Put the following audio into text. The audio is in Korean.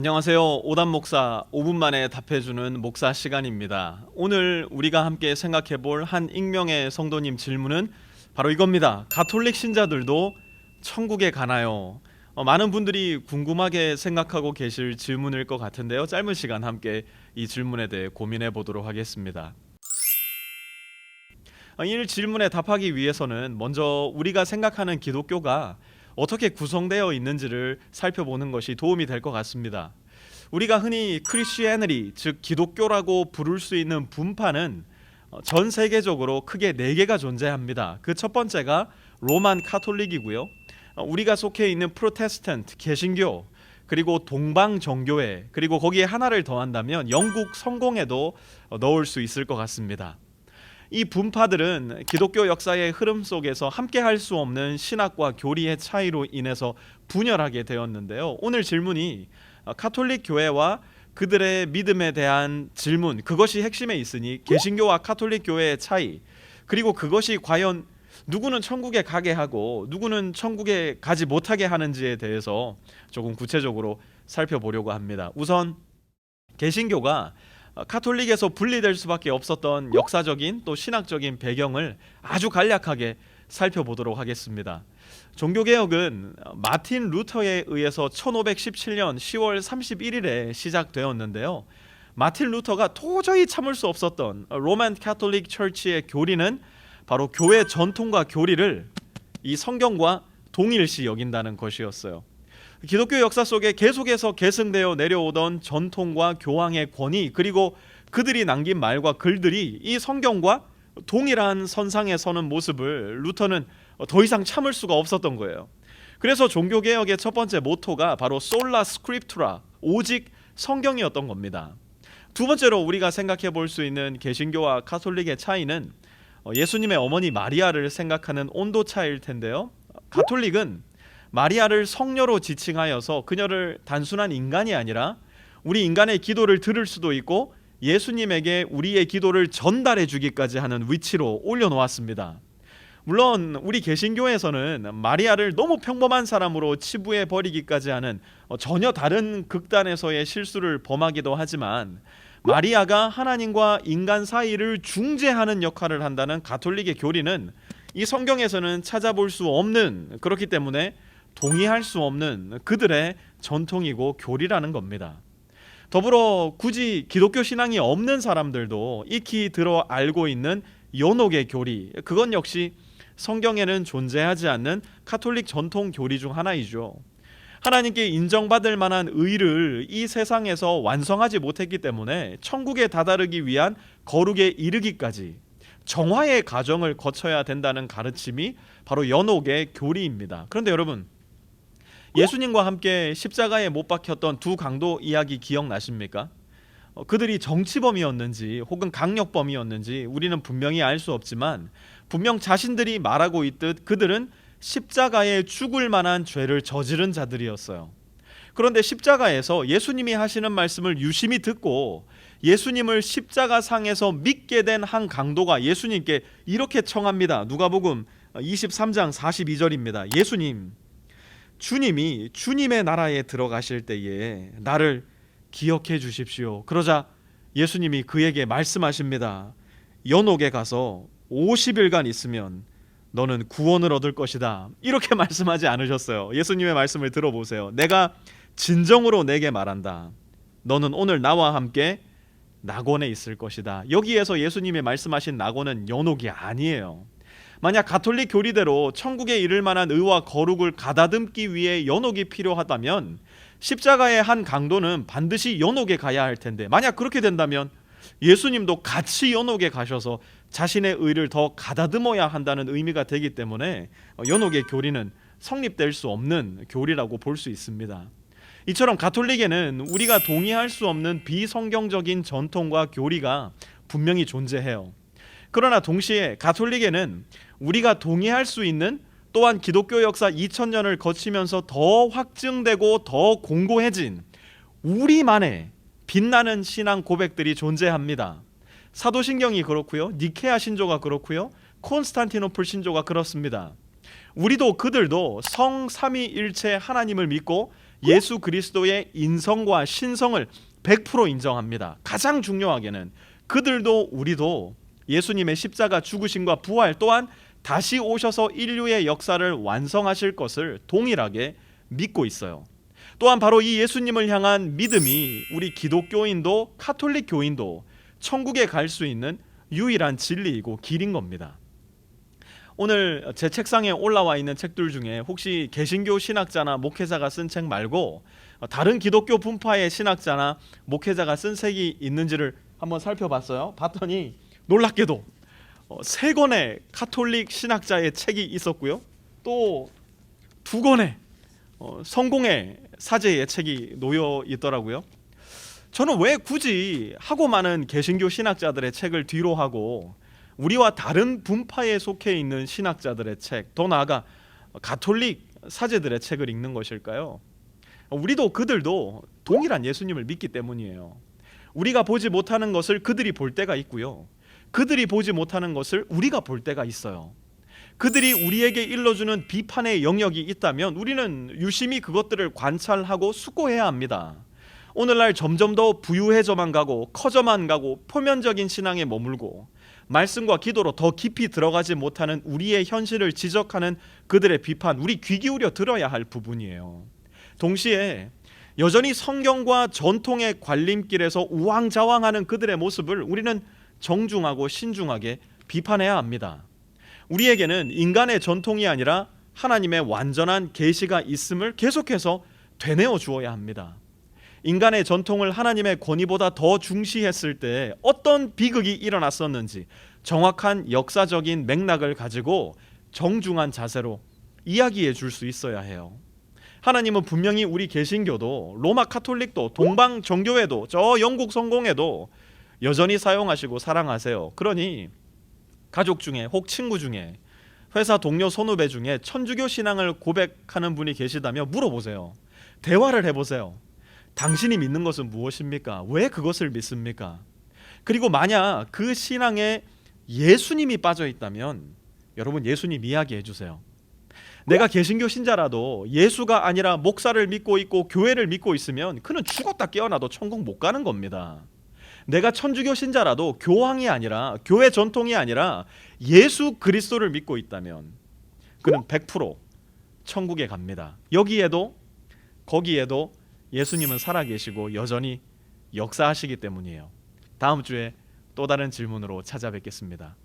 안녕하세요. 오단 목사 5분 만에 답해주는 목사 시간입니다. 오늘 우리가 함께 생각해 볼 한 익명의 성도님 질문은 바로 이겁니다. 가톨릭 신자들도 천국에 가나요? 많은 분들이 궁금하게 생각하고 계실 질문일 것 같은데요. 짧은 시간 함께 이 질문에 대해 고민해 보도록 하겠습니다. 이 질문에 답하기 위해서는 먼저 우리가 생각하는 기독교가 어떻게 구성되어 있는지를 살펴보는 것이 도움이 될 것 같습니다. 우리가 흔히 크리스티애니티, 즉 기독교라고 부를 수 있는 분파는 전 세계적으로 크게 4개가 존재합니다. 그 첫 번째가 로만 카톨릭이고요. 우리가 속해 있는 프로테스탄트, 개신교, 그리고 동방 정교회, 그리고 거기에 하나를 더한다면 영국 성공회도 넣을 수 있을 것 같습니다. 이 분파들은 기독교 역사의 흐름 속에서 함께 할 수 없는 신학과 교리의 차이로 인해서 분열하게 되었는데요. 오늘 질문이 카톨릭 교회와 그들의 믿음에 대한 질문, 그것이 핵심에 있으니 개신교와 카톨릭 교회의 차이, 그리고 그것이 과연 누구는 천국에 가게 하고 누구는 천국에 가지 못하게 하는지에 대해서 조금 구체적으로 살펴보려고 합니다. 우선 개신교가 카톨릭에서 분리될 수밖에 없었던 역사적인 또 신학적인 배경을 아주 간략하게 살펴보도록 하겠습니다. 종교개혁은 마틴 루터에 의해서 1517년 10월 31일에 시작되었는데요. 마틴 루터가 도저히 참을 수 없었던 로만 카톨릭 처치의 교리는 바로 교회 전통과 교리를 이 성경과 동일시 여긴다는 것이었어요. 기독교 역사 속에 계속해서 계승되어 내려오던 전통과 교황의 권위, 그리고 그들이 남긴 말과 글들이 이 성경과 동일한 선상에 서는 모습을 루터는 더 이상 참을 수가 없었던 거예요. 그래서 종교개혁의 첫 번째 모토가 바로 솔라 스크립투라, 오직 성경이었던 겁니다. 두 번째로 우리가 생각해 볼 수 있는 개신교와 카톨릭의 차이는 예수님의 어머니 마리아를 생각하는 온도 차이일 텐데요. 가톨릭은 마리아를 성녀로 지칭하여서 그녀를 단순한 인간이 아니라 우리 인간의 기도를 들을 수도 있고 예수님에게 우리의 기도를 전달해 주기까지 하는 위치로 올려놓았습니다. 물론 우리 개신교에서는 마리아를 너무 평범한 사람으로 치부해 버리기까지 하는 전혀 다른 극단에서의 실수를 범하기도 하지만, 마리아가 하나님과 인간 사이를 중재하는 역할을 한다는 가톨릭의 교리는 이 성경에서는 찾아볼 수 없는, 그렇기 때문에 동의할 수 없는 그들의 전통이고 교리라는 겁니다. 더불어 굳이 기독교 신앙이 없는 사람들도 익히 들어 알고 있는 연옥의 교리, 그건 역시 성경에는 존재하지 않는 카톨릭 전통 교리 중 하나이죠. 하나님께 인정받을 만한 의를 이 세상에서 완성하지 못했기 때문에 천국에 다다르기 위한 거룩에 이르기까지 정화의 과정을 거쳐야 된다는 가르침이 바로 연옥의 교리입니다. 그런데 여러분, 예수님과 함께 십자가에 못 박혔던 두 강도 이야기 기억나십니까? 그들이 정치범이었는지 혹은 강력범이었는지 우리는 분명히 알 수 없지만, 분명 자신들이 말하고 있듯 그들은 십자가에 죽을 만한 죄를 저지른 자들이었어요. 그런데 십자가에서 예수님이 하시는 말씀을 유심히 듣고 예수님을 십자가상에서 믿게 된 한 강도가 예수님께 이렇게 청합니다. 누가복음 23장 42절입니다. 예수님, 주님이 주님의 나라에 들어가실 때에 나를 기억해 주십시오. 그러자 예수님이 그에게 말씀하십니다. 연옥에 가서 50일간 있으면 너는 구원을 얻을 것이다. 이렇게 말씀하지 않으셨어요. 예수님의 말씀을 들어보세요. 내가 진정으로 내게 말한다. 너는 오늘 나와 함께 낙원에 있을 것이다. 여기에서 예수님이 말씀하신 낙원은 연옥이 아니에요. 만약 가톨릭 교리대로 천국에 이를 만한 의와 거룩을 가다듬기 위해 연옥이 필요하다면 십자가의 한 강도는 반드시 연옥에 가야 할 텐데, 만약 그렇게 된다면 예수님도 같이 연옥에 가셔서 자신의 의를 더 가다듬어야 한다는 의미가 되기 때문에 연옥의 교리는 성립될 수 없는 교리라고 볼 수 있습니다. 이처럼 가톨릭에는 우리가 동의할 수 없는 비성경적인 전통과 교리가 분명히 존재해요. 그러나 동시에 가톨릭에는 우리가 동의할 수 있는, 또한 기독교 역사 2000년을 거치면서 더 확증되고 더 공고해진 우리만의 빛나는 신앙 고백들이 존재합니다. 사도신경이 그렇고요, 니케아 신조가 그렇고요, 콘스탄티노플 신조가 그렇습니다. 우리도 그들도 성삼위일체 하나님을 믿고 예수 그리스도의 인성과 신성을 100% 인정합니다. 가장 중요하게는 그들도 우리도 예수님의 십자가 죽으심과 부활 또한 다시 오셔서 인류의 역사를 완성하실 것을 동일하게 믿고 있어요. 또한 바로 이 예수님을 향한 믿음이 우리 기독교인도 카톨릭 교인도 천국에 갈 수 있는 유일한 진리이고 길인 겁니다. 오늘 제 책상에 올라와 있는 책들 중에 혹시 개신교 신학자나 목회자가 쓴 책 말고 다른 기독교 분파의 신학자나 목회자가 쓴 책이 있는지를 한번 살펴봤어요. 봤더니 놀랍게도 3권의 카톨릭 신학자의 책이 있었고요. 또 2권의 성공의 사제의 책이 놓여 있더라고요. 저는 왜 굳이 하고 많은 개신교 신학자들의 책을 뒤로 하고 우리와 다른 분파에 속해 있는 신학자들의 책, 더 나아가 가톨릭 사제들의 책을 읽는 것일까요? 우리도 그들도 동일한 예수님을 믿기 때문이에요. 우리가 보지 못하는 것을 그들이 볼 때가 있고요. 그들이 보지 못하는 것을 우리가 볼 때가 있어요. 그들이 우리에게 일러주는 비판의 영역이 있다면 우리는 유심히 그것들을 관찰하고 숙고해야 합니다. 오늘날 점점 더 부유해져만 가고 커져만 가고 표면적인 신앙에 머물고 말씀과 기도로 더 깊이 들어가지 못하는 우리의 현실을 지적하는 그들의 비판, 우리 귀 기울여 들어야 할 부분이에요. 동시에 여전히 성경과 전통의 관림길에서 우왕좌왕하는 그들의 모습을 우리는 정중하고 신중하게 비판해야 합니다. 우리에게는 인간의 전통이 아니라 하나님의 완전한 계시가 있음을 계속해서 되뇌어 주어야 합니다. 인간의 전통을 하나님의 권위보다 더 중시했을 때 어떤 비극이 일어났었는지 정확한 역사적인 맥락을 가지고 정중한 자세로 이야기해 줄 수 있어야 해요. 하나님은 분명히 우리 개신교도 로마 카톨릭도 동방 정교회도 저 영국 성공회도 여전히 사용하시고 사랑하세요. 그러니 가족 중에 혹 친구 중에 회사 동료 선후배 중에 천주교 신앙을 고백하는 분이 계시다면 물어보세요. 대화를 해보세요. 당신이 믿는 것은 무엇입니까? 왜 그것을 믿습니까? 그리고 만약 그 신앙에 예수님이 빠져 있다면 여러분 예수님 이야기해 주세요. 내가 개신교 신자라도 예수가 아니라 목사를 믿고 있고 교회를 믿고 있으면 그는 죽었다 깨어나도 천국 못 가는 겁니다. 내가 천주교 신자라도 교황이 아니라 교회 전통이 아니라 예수 그리스도를 믿고 있다면 그는 100% 천국에 갑니다. 여기에도 거기에도 예수님은 살아계시고 여전히 역사하시기 때문이에요. 다음 주에 또 다른 질문으로 찾아뵙겠습니다.